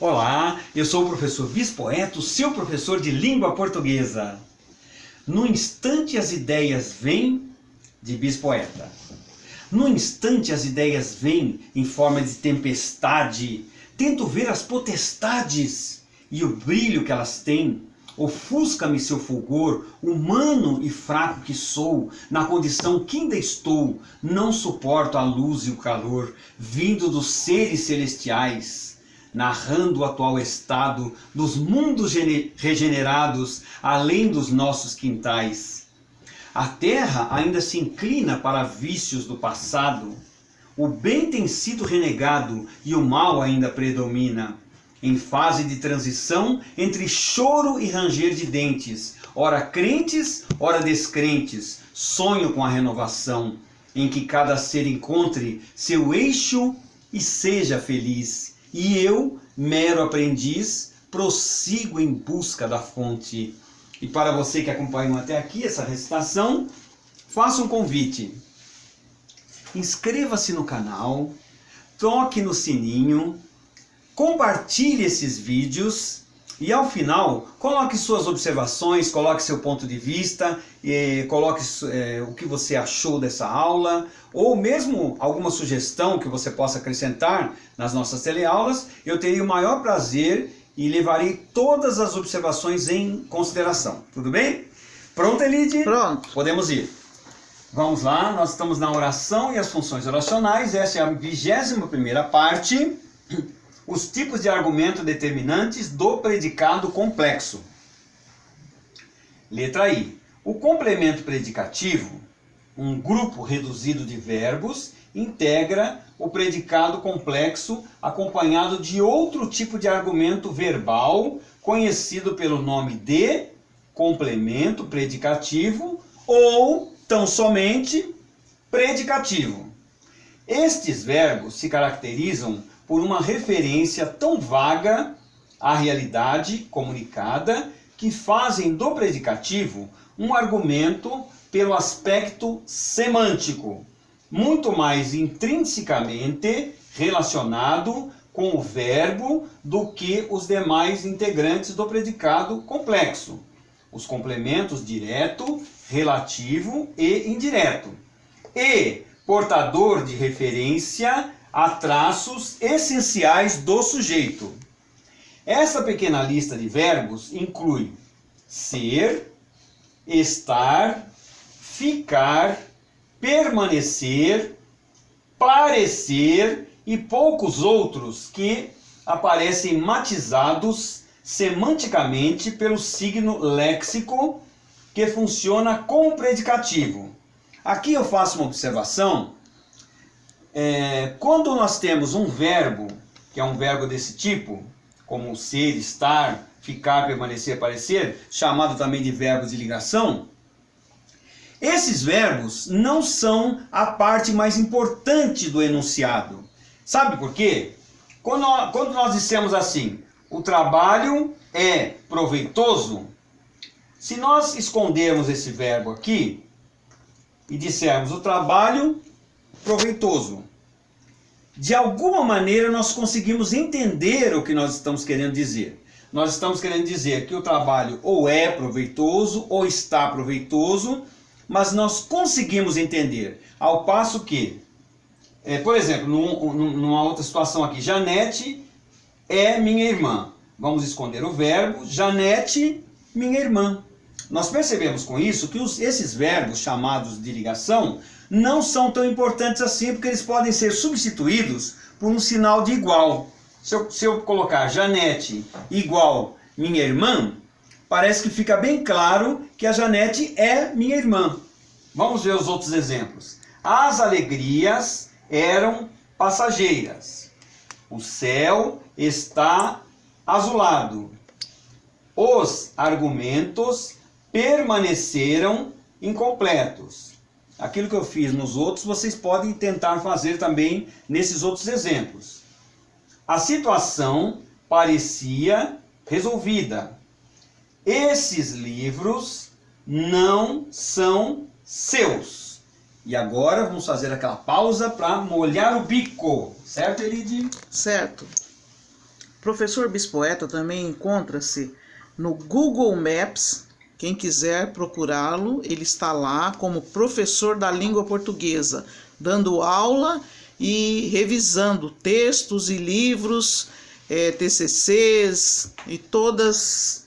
Olá, eu sou o professor Bispoeto, seu professor de língua portuguesa. No instante as ideias vêm, de Bispoeta. No instante as ideias vêm em forma de tempestade. Tento ver as potestades e o brilho que elas têm. Ofusca-me seu fulgor, humano e fraco que sou, na condição que ainda estou, não suporto a luz e o calor, vindo dos seres celestiais, narrando o atual estado dos mundos regenerados, além dos nossos quintais. A terra ainda se inclina para vícios do passado, o bem tem sido renegado e o mal ainda predomina. Em fase de transição entre choro e ranger de dentes, ora crentes, ora descrentes, sonho com a renovação, em que cada ser encontre seu eixo e seja feliz. E eu, mero aprendiz, prossigo em busca da fonte. E para você que acompanhou até aqui essa recitação, faça um convite. Inscreva-se no canal, toque no sininho, compartilhe esses vídeos e ao final coloque suas observações, coloque seu ponto de vista, coloque o que você achou dessa aula ou mesmo alguma sugestão que você possa acrescentar nas nossas teleaulas. Eu teria o maior prazer e levarei todas as observações em consideração. Tudo bem? Pronto, Elide? Pronto. Podemos ir. Vamos lá, nós estamos na oração e as funções oracionais. Essa é a 21ª parte. Os tipos de argumento determinantes do predicado complexo. Letra I. O complemento predicativo, um grupo reduzido de verbos, integra o predicado complexo acompanhado de outro tipo de argumento verbal, conhecido pelo nome de complemento predicativo ou, tão somente, predicativo. Estes verbos se caracterizam por uma referência tão vaga à realidade comunicada que fazem do predicativo um argumento pelo aspecto semântico, muito mais intrinsecamente relacionado com o verbo do que os demais integrantes do predicado complexo, os complementos direto, relativo e indireto, e portador de referência a traços essenciais do sujeito. Essa pequena lista de verbos inclui ser, estar, ficar, permanecer, parecer e poucos outros que aparecem matizados semanticamente pelo signo léxico que funciona como predicativo. Aqui eu faço uma observação. Quando nós temos um verbo, que é um verbo desse tipo, como ser, estar, ficar, permanecer, parecer, chamado também de verbos de ligação, esses verbos não são a parte mais importante do enunciado. Sabe por quê? Quando nós dissemos assim, o trabalho é proveitoso, se nós escondermos esse verbo aqui e dissermos o trabalho proveitoso, de alguma maneira nós conseguimos entender o que nós estamos querendo dizer. Nós estamos querendo dizer que o trabalho ou é proveitoso ou está proveitoso, mas nós conseguimos entender. Ao passo que, por exemplo, numa outra situação aqui, Janete é minha irmã. Vamos esconder o verbo, Janete, minha irmã. Nós percebemos com isso que esses verbos chamados de ligação não são tão importantes assim, porque eles podem ser substituídos por um sinal de igual. Se eu colocar Janete igual minha irmã, parece que fica bem claro que a Janete é minha irmã. Vamos ver os outros exemplos. As alegrias eram passageiras. O céu está azulado. Os argumentos permaneceram incompletos. Aquilo que eu fiz nos outros, vocês podem tentar fazer também nesses outros exemplos. A situação parecia resolvida. Esses livros não são seus. E agora vamos fazer aquela pausa para molhar o bico. Certo, Elide? Certo. Professor Bispoeta também encontra-se no Google Maps. Quem quiser procurá-lo, ele está lá como professor da língua portuguesa, dando aula e revisando textos e livros, TCCs e todas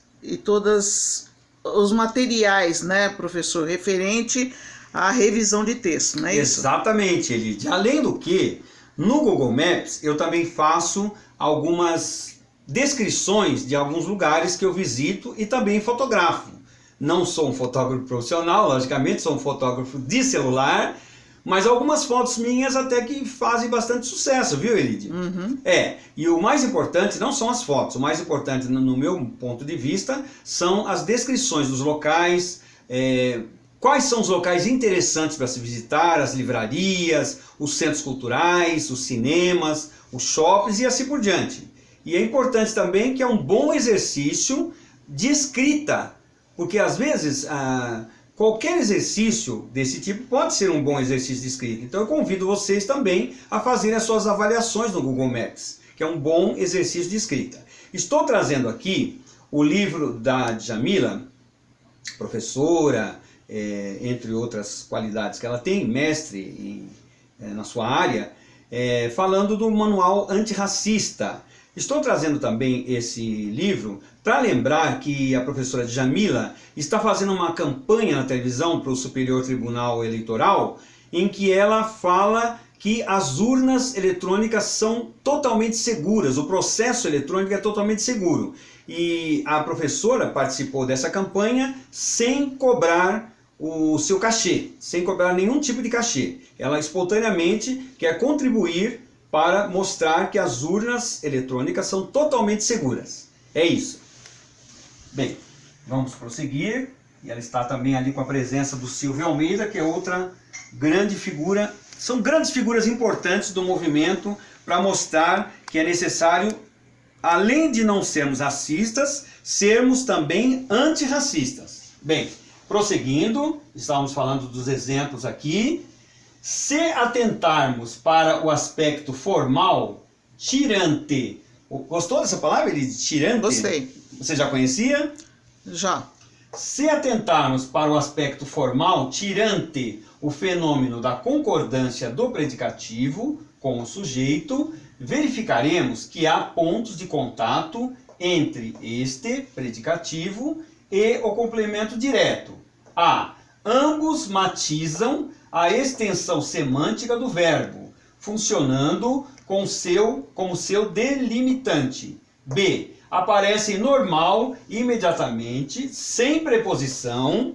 os materiais, né, professor, referente à revisão de texto, não é isso? Exatamente, Elide. Além do que, no Google Maps eu também faço algumas descrições de alguns lugares que eu visito e também fotografo. Não sou um fotógrafo profissional, logicamente, sou um fotógrafo de celular, mas algumas fotos minhas até que fazem bastante sucesso, viu, Elide? Uhum. E o mais importante não são as fotos, o mais importante, no meu ponto de vista, são as descrições dos locais, quais são os locais interessantes para se visitar, as livrarias, os centros culturais, os cinemas, os shoppings e assim por diante. E é importante também que é um bom exercício de escrita, porque às vezes qualquer exercício desse tipo pode ser um bom exercício de escrita. Então eu convido vocês também a fazerem as suas avaliações no Google Maps, que é um bom exercício de escrita. Estou trazendo aqui o livro da Djamila, professora, entre outras qualidades que ela tem, mestre na sua área, falando do manual antirracista. Estou trazendo também esse livro para lembrar que a professora Djamila está fazendo uma campanha na televisão para o Superior Tribunal Eleitoral, em que ela fala que as urnas eletrônicas são totalmente seguras, o processo eletrônico é totalmente seguro. E a professora participou dessa campanha sem cobrar o seu cachê, sem cobrar nenhum tipo de cachê. Ela espontaneamente quer contribuir para mostrar que as urnas eletrônicas são totalmente seguras. É isso. Bem, vamos prosseguir. E ela está também ali com a presença do Silvio Almeida, que é outra grande figura. São grandes figuras importantes do movimento para mostrar que é necessário, além de não sermos racistas, sermos também antirracistas. Bem, prosseguindo, estávamos falando dos exemplos aqui. Se atentarmos para o aspecto formal, tirante. Gostou dessa palavra, Elide? Tirante? Gostei. Você já conhecia? Já. Se atentarmos para o aspecto formal, tirante o fenômeno da concordância do predicativo com o sujeito, verificaremos que há pontos de contato entre este predicativo e o complemento direto. Ambos matizam a extensão semântica do verbo, funcionando como seu delimitante. B. Aparecem normal, imediatamente, sem preposição,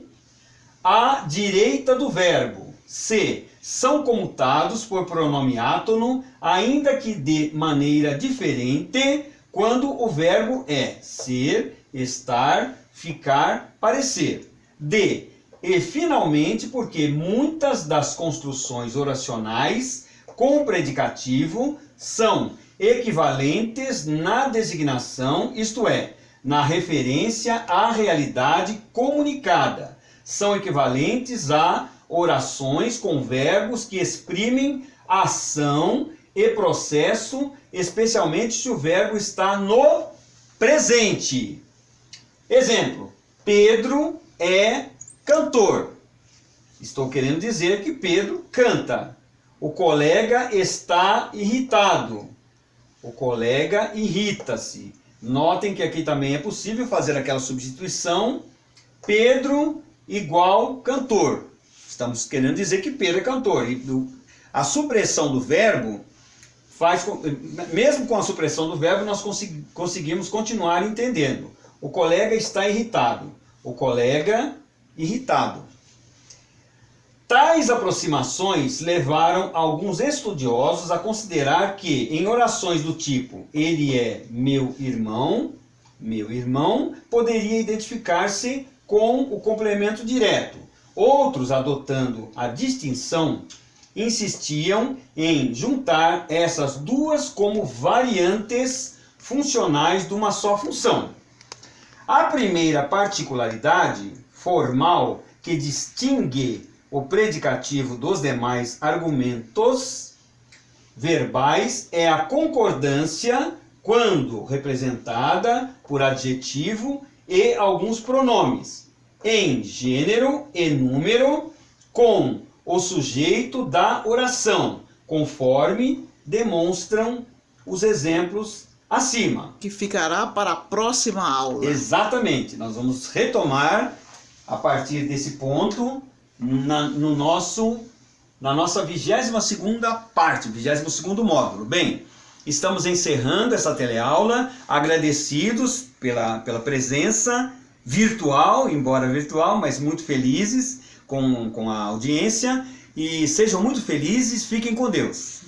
à direita do verbo. C. São comutados por pronome átono, ainda que de maneira diferente, quando o verbo é ser, estar, ficar, parecer. D. E, finalmente, porque muitas das construções oracionais com predicativo são equivalentes na designação, isto é, na referência à realidade comunicada. São equivalentes a orações com verbos que exprimem ação e processo, especialmente se o verbo está no presente. Exemplo: Pedro é cantor. Estou querendo dizer que Pedro canta. O colega está irritado. O colega irrita-se. Notem que aqui também é possível fazer aquela substituição. Pedro igual cantor. Estamos querendo dizer que Pedro é cantor. E a supressão do verbo faz, mesmo com a supressão do verbo, nós conseguimos continuar entendendo. O colega está irritado. O colega irritado. Tais aproximações levaram alguns estudiosos a considerar que, em orações do tipo ele é meu irmão, poderia identificar-se com o complemento direto. Outros, adotando a distinção, insistiam em juntar essas duas como variantes funcionais de uma só função. A primeira particularidade formal que distingue o predicativo dos demais argumentos verbais é a concordância quando representada por adjetivo e alguns pronomes, em gênero e número, com o sujeito da oração, conforme demonstram os exemplos acima. Que ficará para a próxima aula. Exatamente, nós vamos retomar a partir desse ponto na nossa 22ª parte, 22º módulo. Bem, estamos encerrando essa teleaula, agradecidos pela presença virtual, embora virtual, mas muito felizes com a audiência, e sejam muito felizes, fiquem com Deus.